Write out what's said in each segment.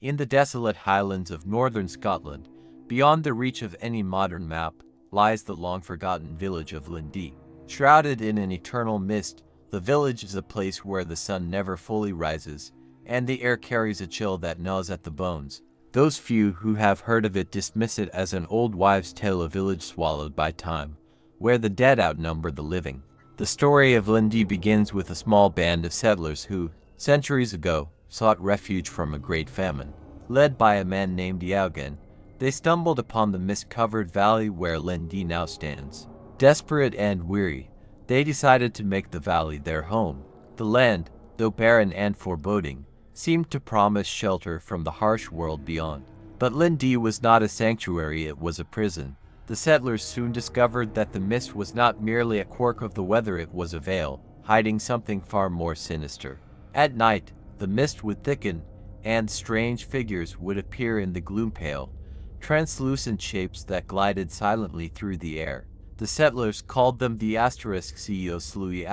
In the desolate highlands of northern Scotland, beyond the reach of any modern map, lies the long-forgotten village of Lindee. Shrouded in an eternal mist, the village is a place where the sun never fully rises, and the air carries a chill that gnaws at the bones. Those few who have heard of it dismiss it as an old wives' tale, a village swallowed by time, where the dead outnumber the living. The story of Lindee begins with a small band of settlers who, centuries ago, sought refuge from a great famine. Led by a man named Eoghan, they stumbled upon the mist-covered valley where Lindee now stands. Desperate and weary, they decided to make the valley their home. The land, though barren and foreboding, seemed to promise shelter from the harsh world beyond. But Lindee was not a sanctuary, it was a prison. The settlers soon discovered that the mist was not merely a quirk of the weather, it was a veil, hiding something far more sinister. At night, the mist would thicken, and strange figures would appear in the gloom, pale, translucent shapes that glided silently through the air. The settlers called them the **Sluy**,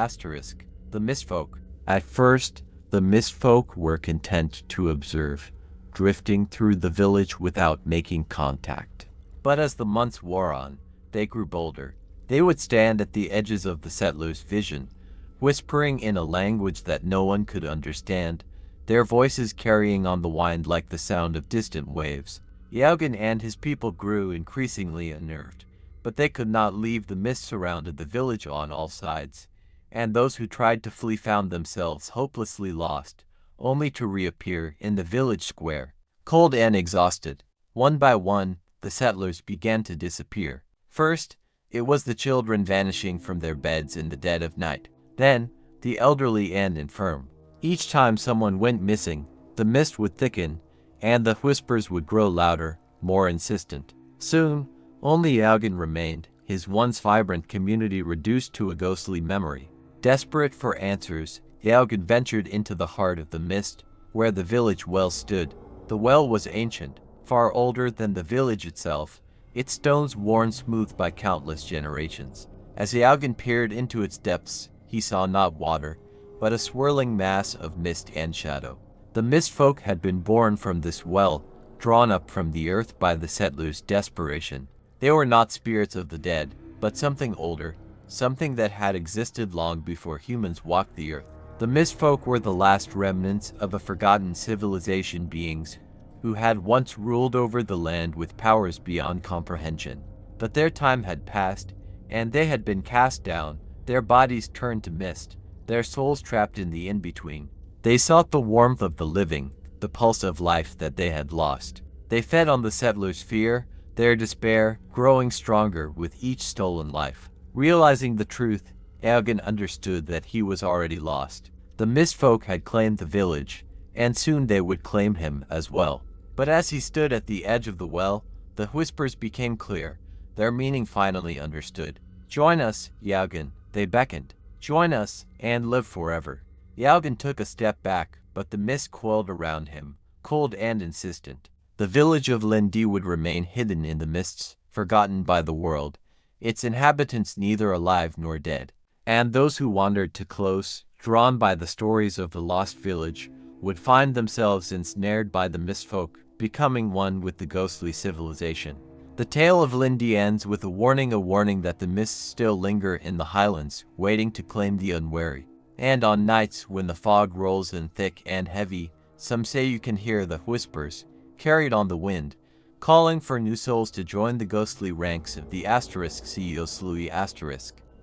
the mistfolk. At first, the mistfolk were content to observe, drifting through the village without making contact. But as the months wore on, they grew bolder. They would stand at the edges of the settlers' vision, whispering in a language that no one could understand, their voices carrying on the wind like the sound of distant waves. Eoghan and his people grew increasingly unnerved, but they could not leave. The mist surrounded the village on all sides, and those who tried to flee found themselves hopelessly lost, only to reappear in the village square, cold and exhausted. One by one, the settlers began to disappear. First, it was the children vanishing from their beds in the dead of night. Then, the elderly and infirm. Each time someone went missing, the mist would thicken, and the whispers would grow louder, more insistent. Soon, only Eoghan remained, his once vibrant community reduced to a ghostly memory. Desperate for answers, Eoghan ventured into the heart of the mist, where the village well stood. The well was ancient, far older than the village itself, its stones worn smooth by countless generations. As Eoghan peered into its depths, he saw not water, but a swirling mass of mist and shadow. The mistfolk had been born from this well, drawn up from the earth by the settlers' desperation. They were not spirits of the dead, but something older, something that had existed long before humans walked the earth. The mistfolk were the last remnants of a forgotten civilization, beings who had once ruled over the land with powers beyond comprehension. But their time had passed, and they had been cast down, their bodies turned to mist, their souls trapped in the in-between. They sought the warmth of the living, the pulse of life that they had lost. They fed on the settlers' fear, their despair growing stronger with each stolen life. Realizing the truth, Eoghan understood that he was already lost. The mistfolk had claimed the village, and soon they would claim him as well. But as he stood at the edge of the well, the whispers became clear, their meaning finally understood. "Join us, Eoghan," they beckoned. "Join us, and live forever." Eoghan took a step back, but the mist coiled around him, cold and insistent. The village of Lindee would remain hidden in the mists, forgotten by the world, its inhabitants neither alive nor dead. And those who wandered too close, drawn by the stories of the lost village, would find themselves ensnared by the mistfolk, becoming one with the ghostly civilization. The tale of Lindee ends with a warning that the mists still linger in the highlands, waiting to claim the unwary. And on nights when the fog rolls in thick and heavy, some say you can hear the whispers, carried on the wind, calling for new souls to join the ghostly ranks of the **Sluy**.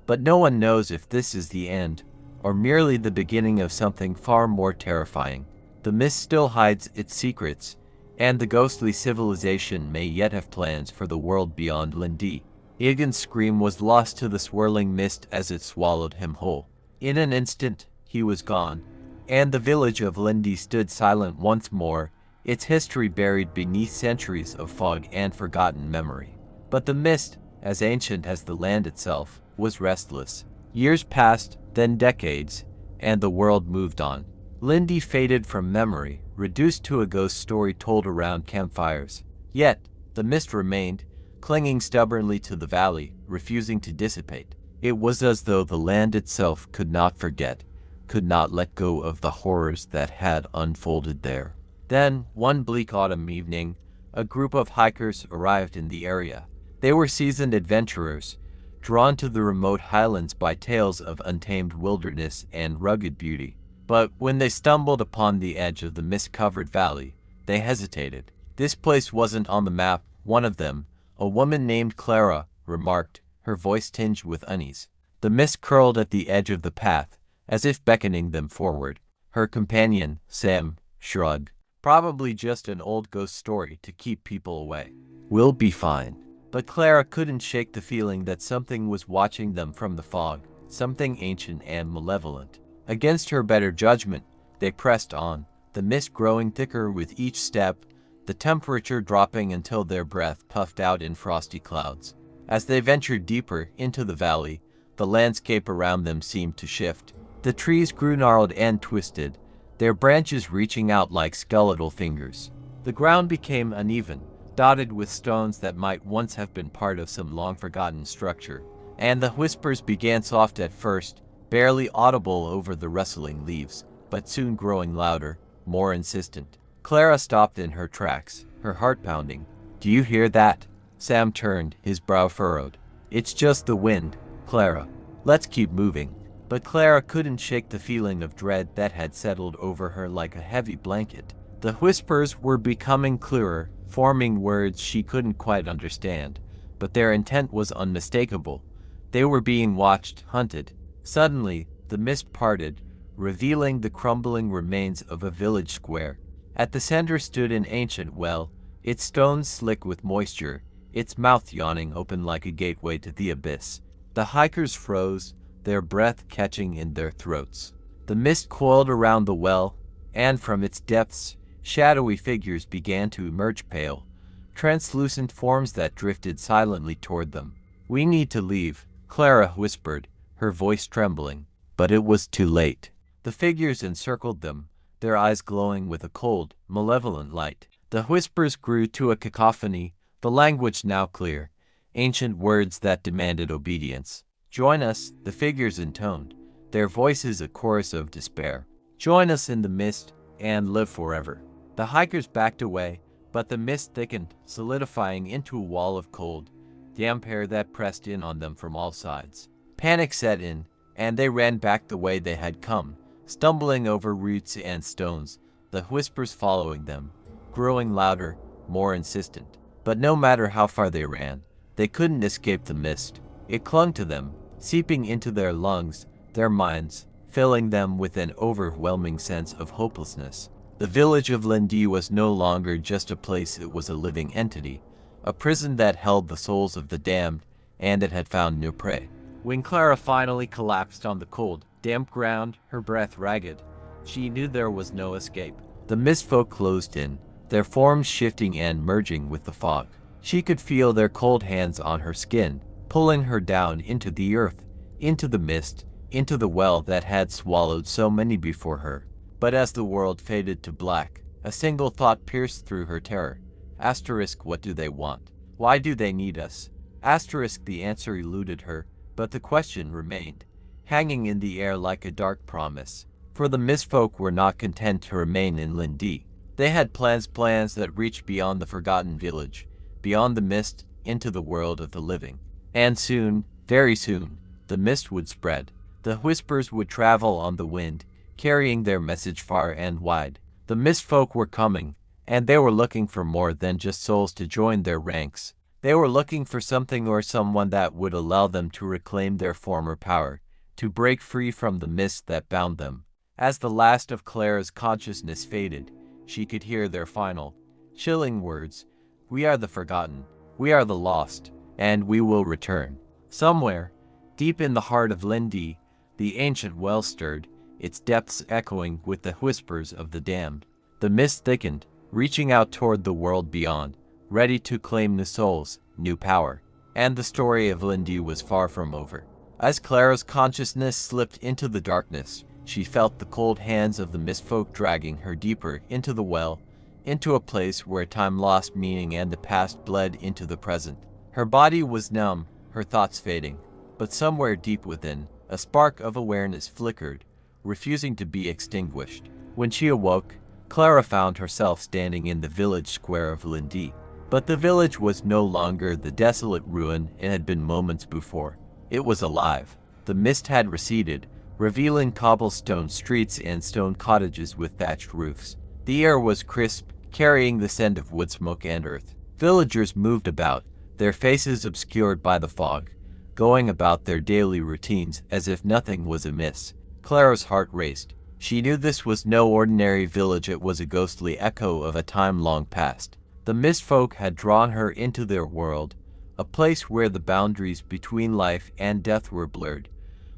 But no one knows if this is the end, or merely the beginning of something far more terrifying. The mist still hides its secrets, and the ghostly civilization may yet have plans for the world beyond Lindee. Eoghan's scream was lost to the swirling mist as it swallowed him whole. In an instant, he was gone, and the village of Lindee stood silent once more, its history buried beneath centuries of fog and forgotten memory. But the mist, as ancient as the land itself, was restless. Years passed, then decades, and the world moved on. Lindee faded from memory, reduced to a ghost story told around campfires. Yet, the mist remained, clinging stubbornly to the valley, refusing to dissipate. It was as though the land itself could not forget, could not let go of the horrors that had unfolded there. Then, one bleak autumn evening, a group of hikers arrived in the area. They were seasoned adventurers, drawn to the remote highlands by tales of untamed wilderness and rugged beauty. But when they stumbled upon the edge of the mist-covered valley, they hesitated. This place wasn't on the map. One of them, a woman named Clara, remarked, her voice tinged with unease. The mist curled at the edge of the path, as if beckoning them forward. Her companion, Sam, shrugged. Probably just an old ghost story to keep people away. We'll be fine. But Clara couldn't shake the feeling that something was watching them from the fog, something ancient and malevolent. Against her better judgment, they pressed on, the mist growing thicker with each step, the temperature dropping until their breath puffed out in frosty clouds. As they ventured deeper into the valley, the landscape around them seemed to shift. The trees grew gnarled and twisted, their branches reaching out like skeletal fingers. The ground became uneven, dotted with stones that might once have been part of some long-forgotten structure, and the whispers began soft at first, barely audible over the rustling leaves, but soon growing louder, more insistent. Clara stopped in her tracks, her heart pounding. "Do you hear that?" Sam turned, his brow furrowed. "It's just the wind, Clara. Let's keep moving." But Clara couldn't shake the feeling of dread that had settled over her like a heavy blanket. The whispers were becoming clearer, forming words she couldn't quite understand, but their intent was unmistakable. They were being watched, hunted. Suddenly, the mist parted, revealing the crumbling remains of a village square. At the center stood an ancient well, its stones slick with moisture, its mouth yawning open like a gateway to the abyss. The hikers froze, their breath catching in their throats. The mist coiled around the well, and from its depths, shadowy figures began to emerge, pale, translucent forms that drifted silently toward them. "We need to leave," Clara whispered, her voice trembling. But it was too late. The figures encircled them, their eyes glowing with a cold, malevolent light. The whispers grew to a cacophony, the language now clear, ancient words that demanded obedience. "Join us," the figures intoned, their voices a chorus of despair. "Join us in the mist and live forever." The hikers backed away, but the mist thickened, solidifying into a wall of cold, damp air that pressed in on them from all sides. Panic set in, and they ran back the way they had come, stumbling over roots and stones, the whispers following them, growing louder, more insistent. But no matter how far they ran, they couldn't escape the mist. It clung to them, seeping into their lungs, their minds, filling them with an overwhelming sense of hopelessness. The village of Lindy was no longer just a place, it was a living entity, a prison that held the souls of the damned, and it had found new prey. When Clara finally collapsed on the cold, damp ground, her breath ragged, she knew there was no escape. The mistfolk closed in, their forms shifting and merging with the fog. She could feel their cold hands on her skin, pulling her down into the earth, into the mist, into the well that had swallowed so many before her. But as the world faded to black, a single thought pierced through her terror. Asterisk, what do they want? Why do they need us? Asterisk, the answer eluded her, but the question remained, hanging in the air like a dark promise. For the mistfolk were not content to remain in Lindy. They had plans that reached beyond the forgotten village, beyond the mist, into the world of the living. And soon, very soon, the mist would spread. The whispers would travel on the wind, carrying their message far and wide. The mistfolk were coming, and they were looking for more than just souls to join their ranks. They were looking for something or someone that would allow them to reclaim their former power, to break free from the mist that bound them. As the last of Clara's consciousness faded, she could hear their final, chilling words. "We are the forgotten, we are the lost, and we will return." Somewhere, deep in the heart of Lindy, the ancient well stirred, its depths echoing with the whispers of the damned. The mist thickened, reaching out toward the world beyond, ready to claim new souls, new power. And the story of Lindy was far from over. As Clara's consciousness slipped into the darkness, she felt the cold hands of the mistfolk dragging her deeper into the well, into a place where time lost meaning and the past bled into the present. Her body was numb, her thoughts fading, but somewhere deep within, a spark of awareness flickered, refusing to be extinguished. When she awoke, Clara found herself standing in the village square of Lindy. But the village was no longer the desolate ruin it had been moments before. It was alive. The mist had receded, revealing cobblestone streets and stone cottages with thatched roofs. The air was crisp, carrying the scent of wood smoke and earth. Villagers moved about, their faces obscured by the fog, going about their daily routines as if nothing was amiss. Clara's heart raced. She knew this was no ordinary village, it was a ghostly echo of a time long past. The mist folk had drawn her into their world, a place where the boundaries between life and death were blurred,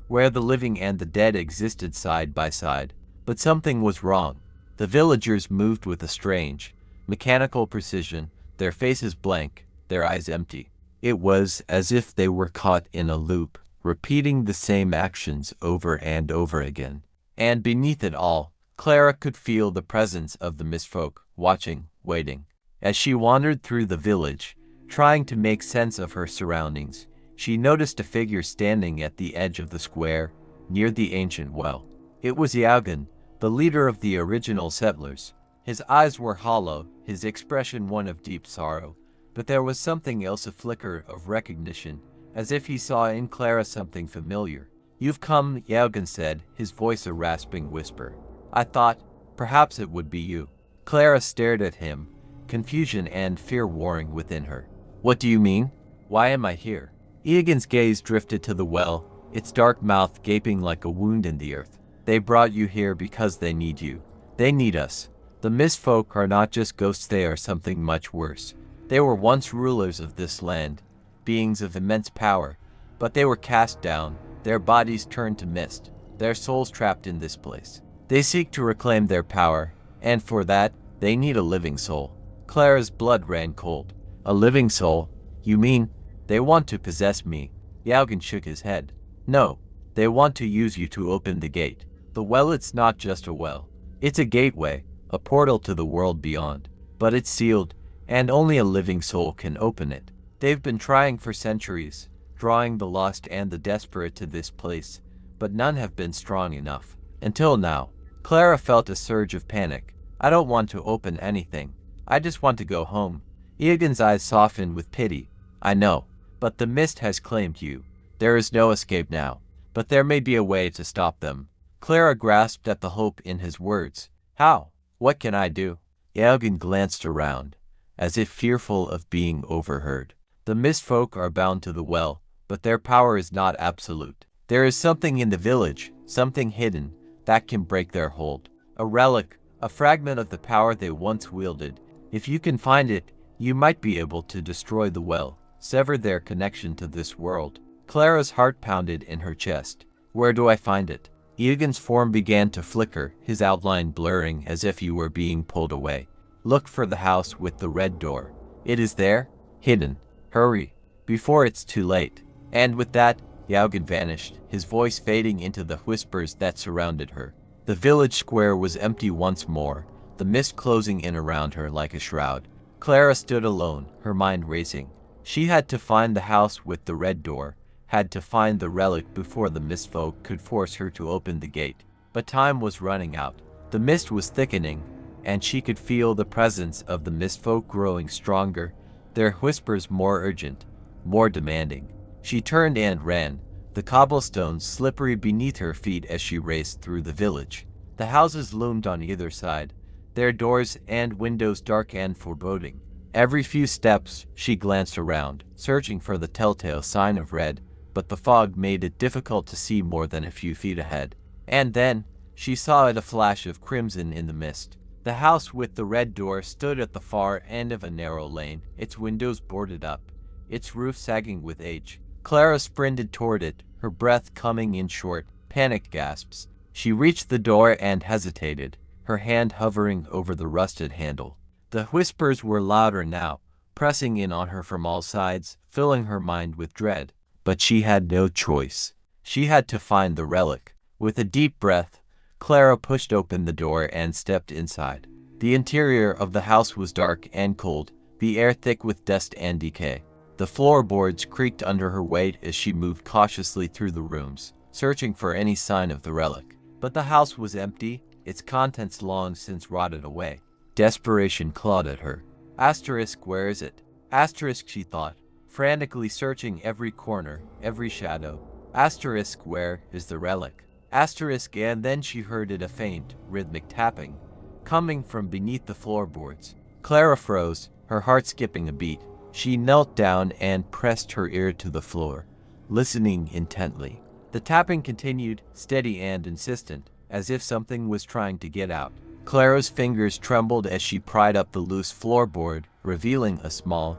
where the living and the dead existed side by side. But something was wrong. The villagers moved with a strange, mechanical precision, their faces blank, their eyes empty. It was as if they were caught in a loop, repeating the same actions over and over again. And beneath it all, Clara could feel the presence of the mistfolk, watching, waiting. As she wandered through the village, trying to make sense of her surroundings, she noticed a figure standing at the edge of the square, near the ancient well. It was Yaugin, the leader of the original settlers. His eyes were hollow, his expression one of deep sorrow, but there was something else, a flicker of recognition, as if he saw in Clara something familiar. "You've come," Yaugin said, his voice a rasping whisper. "I thought, perhaps it would be you." Clara stared at him, confusion and fear warring within her. "What do you mean? Why am I here?" Yagin's gaze drifted to the well, its dark mouth gaping like a wound in the earth. "They brought you here because they need you. They need us. The mistfolk are not just ghosts, they are something much worse. They were once rulers of this land, beings of immense power, but they were cast down, their bodies turned to mist, their souls trapped in this place. They seek to reclaim their power, and for that, they need a living soul." Clara's blood ran cold. "A living soul? You mean, they want to possess me?" Yaugin shook his head. "No, they want to use you to open the gate. The well, it's not just a well. It's a gateway, a portal to the world beyond. But it's sealed, and only a living soul can open it. They've been trying for centuries, drawing the lost and the desperate to this place, but none have been strong enough. Until now." Clara felt a surge of panic. "I don't want to open anything. I just want to go home." Yagin's eyes softened with pity. "I know, but the mist has claimed you. There is no escape now, but there may be a way to stop them." Clara grasped at the hope in his words. "How? What can I do?" Yaugin glanced around, as if fearful of being overheard. "The mistfolk are bound to the well, but their power is not absolute. There is something in the village, something hidden, that can break their hold. A relic, a fragment of the power they once wielded. If you can find it, you might be able to destroy the well, sever their connection to this world." Clara's heart pounded in her chest. "Where do I find it?" Yagin's form began to flicker, his outline blurring as if he were being pulled away. "Look for the house with the red door. It is there, hidden. Hurry, before it's too late." And with that, Yaugin vanished, his voice fading into the whispers that surrounded her. The village square was empty once more, the mist closing in around her like a shroud. Clara stood alone, her mind racing. She had to find the house with the red door, had to find the relic before the mistfolk could force her to open the gate. But time was running out. The mist was thickening, and she could feel the presence of the mistfolk growing stronger, their whispers more urgent, more demanding. She turned and ran, the cobblestones slippery beneath her feet as she raced through the village. The houses loomed on either side, their doors and windows dark and foreboding. Every few steps she glanced around, searching for the telltale sign of red, but the fog made it difficult to see more than a few feet ahead. And then, she saw it, a flash of crimson in the mist. The house with the red door stood at the far end of a narrow lane, its windows boarded up, its roof sagging with age. Clara sprinted toward it, her breath coming in short, panicked gasps. She reached the door and hesitated, her hand hovering over the rusted handle. The whispers were louder now, pressing in on her from all sides, filling her mind with dread. But she had no choice. She had to find the relic. With a deep breath, Clara pushed open the door and stepped inside. The interior of the house was dark and cold, the air thick with dust and decay. The floorboards creaked under her weight as she moved cautiously through the rooms, searching for any sign of the relic. But the house was empty, its contents long since rotted away. Desperation clawed at her. Asterisk, where is it? Asterisk, she thought, frantically searching every corner, every shadow. Asterisk, where is the relic? Asterisk, and then she heard it, a faint, rhythmic tapping, coming from beneath the floorboards. Clara froze, her heart skipping a beat. She knelt down and pressed her ear to the floor, listening intently. The tapping continued, steady and insistent, as if something was trying to get out. Clara's fingers trembled as she pried up the loose floorboard, revealing a small,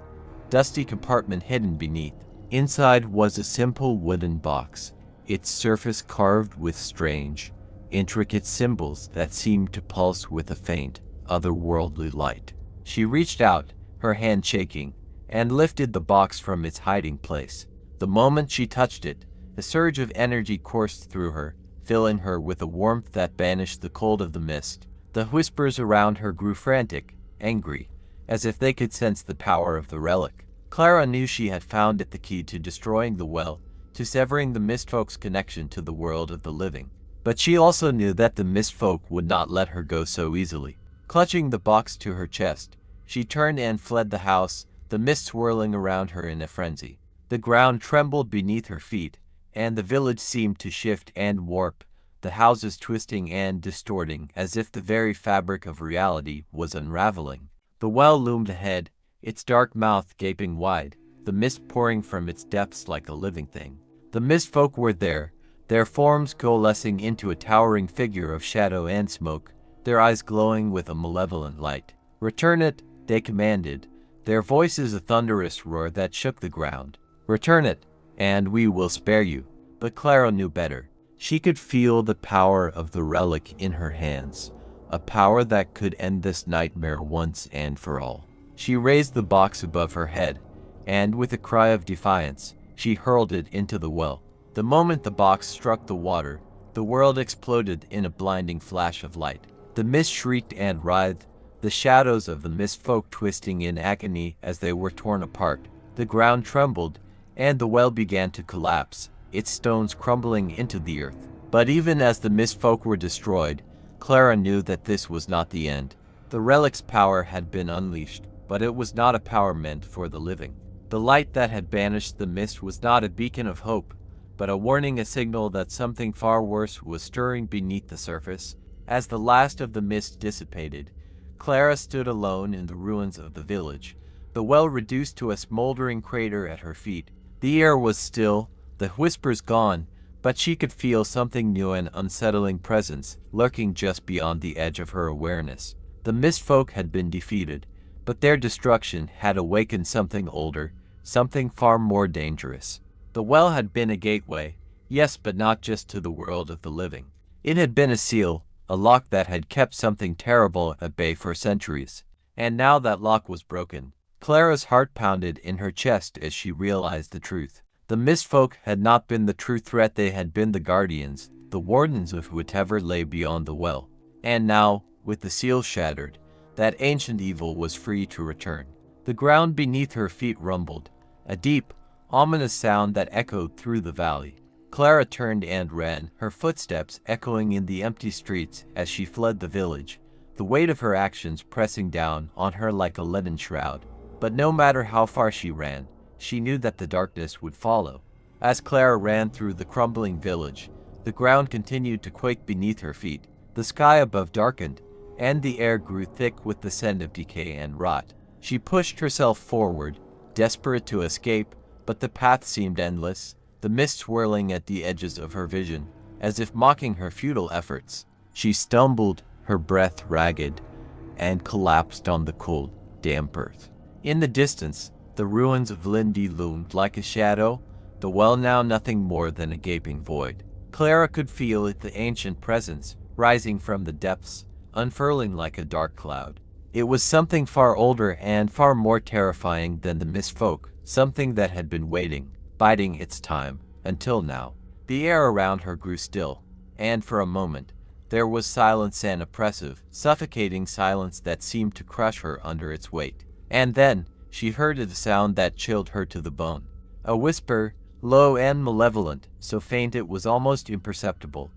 dusty compartment hidden beneath. Inside was a simple wooden box, its surface carved with strange, intricate symbols that seemed to pulse with a faint, otherworldly light. She reached out, her hand shaking, and lifted the box from its hiding place. The moment she touched it, a surge of energy coursed through her, filling her with a warmth that banished the cold of the mist. The whispers around her grew frantic, angry, as if they could sense the power of the relic. Clara knew she had found it, the key to destroying the well, to severing the Mistfolk's connection to the world of the living. But she also knew that the Mistfolk would not let her go so easily. Clutching the box to her chest, she turned and fled the house, the mist swirling around her in a frenzy. The ground trembled beneath her feet, and the village seemed to shift and warp, the houses twisting and distorting as if the very fabric of reality was unraveling. The well loomed ahead, its dark mouth gaping wide, the mist pouring from its depths like a living thing. The Mistfolk were there, their forms coalescing into a towering figure of shadow and smoke, their eyes glowing with a malevolent light. "Return it," they commanded, their voices a thunderous roar that shook the ground. "Return it, and we will spare you." But Clara knew better. She could feel the power of the relic in her hands, a power that could end this nightmare once and for all. She raised the box above her head, and with a cry of defiance, she hurled it into the well. The moment the box struck the water, the world exploded in a blinding flash of light. The mist shrieked and writhed, the shadows of the Mistfolk twisting in agony as they were torn apart. The ground trembled, and the well began to collapse, its stones crumbling into the earth. But even as the Mistfolk were destroyed, Clara knew that this was not the end. The relic's power had been unleashed, but it was not a power meant for the living. The light that had banished the mist was not a beacon of hope, but a warning, a signal that something far worse was stirring beneath the surface. As the last of the mist dissipated, Clara stood alone in the ruins of the village, the well reduced to a smoldering crater at her feet. The air was still, the whispers gone, but she could feel something new, an unsettling presence, lurking just beyond the edge of her awareness. The Mistfolk had been defeated, but their destruction had awakened something older, something far more dangerous. The well had been a gateway, yes, but not just to the world of the living. It had been a seal, a lock that had kept something terrible at bay for centuries. And now that lock was broken. Clara's heart pounded in her chest as she realized the truth. The Mistfolk had not been the true threat, they had been the guardians, the wardens of whatever lay beyond the well. And now, with the seal shattered, that ancient evil was free to return. The ground beneath her feet rumbled, a deep, ominous sound that echoed through the valley. Clara turned and ran, her footsteps echoing in the empty streets as she fled the village, the weight of her actions pressing down on her like a leaden shroud. But no matter how far she ran, she knew that the darkness would follow. As Clara ran through the crumbling village, the ground continued to quake beneath her feet. The sky above darkened, and the air grew thick with the scent of decay and rot. She pushed herself forward, desperate to escape, but the path seemed endless, the mist swirling at the edges of her vision, as if mocking her futile efforts. She stumbled, her breath ragged, and collapsed on the cold, damp earth. In the distance, the ruins of Lindy loomed like a shadow, the well now nothing more than a gaping void. Clara could feel it, the ancient presence, rising from the depths, unfurling like a dark cloud. It was something far older and far more terrifying than the Mistfolk, something that had been waiting, biding its time, until now. The air around her grew still, and for a moment, there was silence, an oppressive, suffocating silence that seemed to crush her under its weight. And then, she heard a sound that chilled her to the bone. A whisper, low and malevolent, so faint it was almost imperceptible.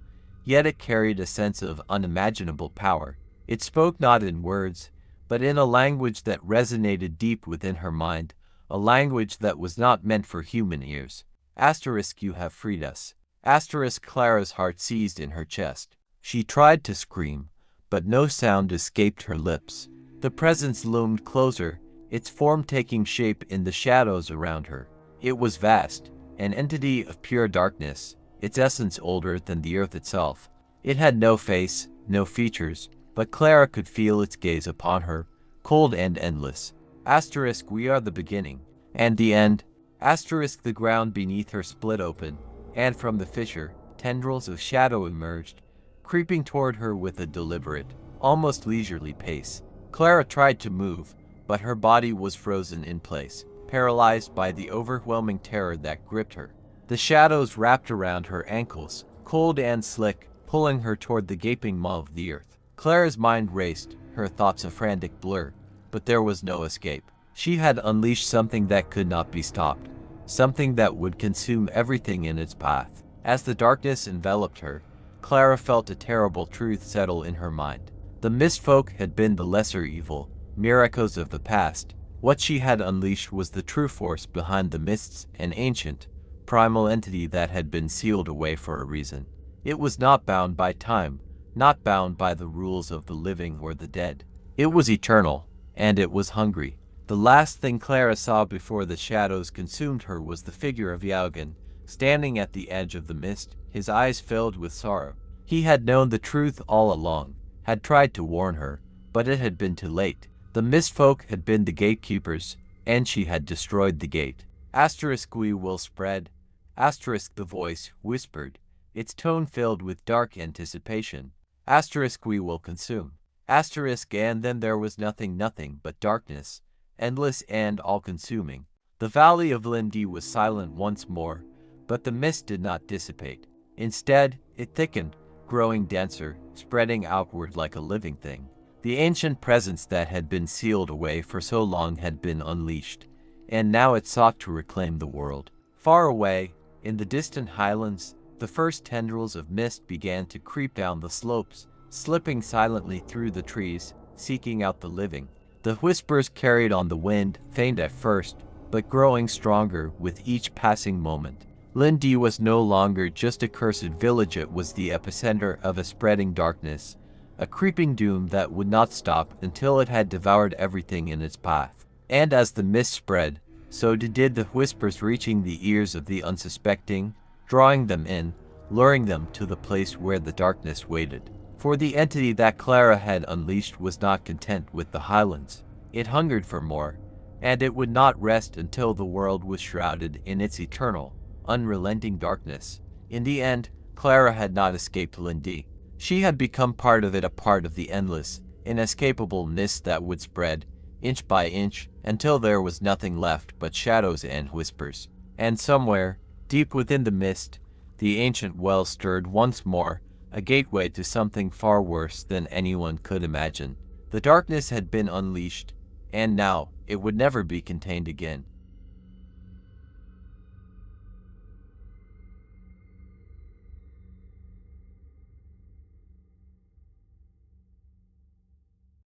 yet it carried a sense of unimaginable power. It spoke not in words, but in a language that resonated deep within her mind, a language that was not meant for human ears. Asterisk, you have freed us. Asterisk, Clara's heart seized in her chest. She tried to scream, but no sound escaped her lips. The presence loomed closer, its form taking shape in the shadows around her. It was vast, an entity of pure darkness, its essence older than the earth itself. It had no face, no features, but Clara could feel its gaze upon her, cold and endless. Asterisk, we are the beginning, and the end. Asterisk, the ground beneath her split open, and from the fissure, tendrils of shadow emerged, creeping toward her with a deliberate, almost leisurely pace. Clara tried to move, but her body was frozen in place, paralyzed by the overwhelming terror that gripped her. The shadows wrapped around her ankles, cold and slick, pulling her toward the gaping maw of the earth. Clara's mind raced, her thoughts a frantic blur, but there was no escape. She had unleashed something that could not be stopped, something that would consume everything in its path. As the darkness enveloped her, Clara felt a terrible truth settle in her mind. The Mistfolk had been the lesser evil, mere echoes of the past. What she had unleashed was the true force behind the mists, an ancient, primal entity that had been sealed away for a reason. It was not bound by time, not bound by the rules of the living or the dead. It was eternal, and it was hungry. The last thing Clara saw before the shadows consumed her was the figure of Yaugen, standing at the edge of the mist, his eyes filled with sorrow. He had known the truth all along, had tried to warn her, but it had been too late. The Mistfolk had been the gatekeepers, and she had destroyed the gate. Asterisk, we will spread. Asterisk, the voice whispered, its tone filled with dark anticipation. Asterisk, we will consume. Asterisk, and then there was nothing but darkness, endless and all-consuming. The valley of Lindi was silent once more, but the mist did not dissipate. Instead, it thickened, growing denser, spreading outward like a living thing. The ancient presence that had been sealed away for so long had been unleashed, and now it sought to reclaim the world. Far away, in the distant highlands, the first tendrils of mist began to creep down the slopes, slipping silently through the trees, seeking out the living. The whispers carried on the wind, faint at first, but growing stronger with each passing moment. Lindi was no longer just a cursed village, it was the epicenter of a spreading darkness, a creeping doom that would not stop until it had devoured everything in its path. And as the mist spread, so did the whispers, reaching the ears of the unsuspecting, drawing them in, luring them to the place where the darkness waited. For the entity that Clara had unleashed was not content with the highlands. It hungered for more, and it would not rest until the world was shrouded in its eternal, unrelenting darkness. In the end, Clara had not escaped Lindi. She had become part of it, a part of the endless, inescapable mist that would spread, inch by inch, until there was nothing left but shadows and whispers. And somewhere, deep within the mist, the ancient well stirred once more, a gateway to something far worse than anyone could imagine. The darkness had been unleashed, and now it would never be contained again.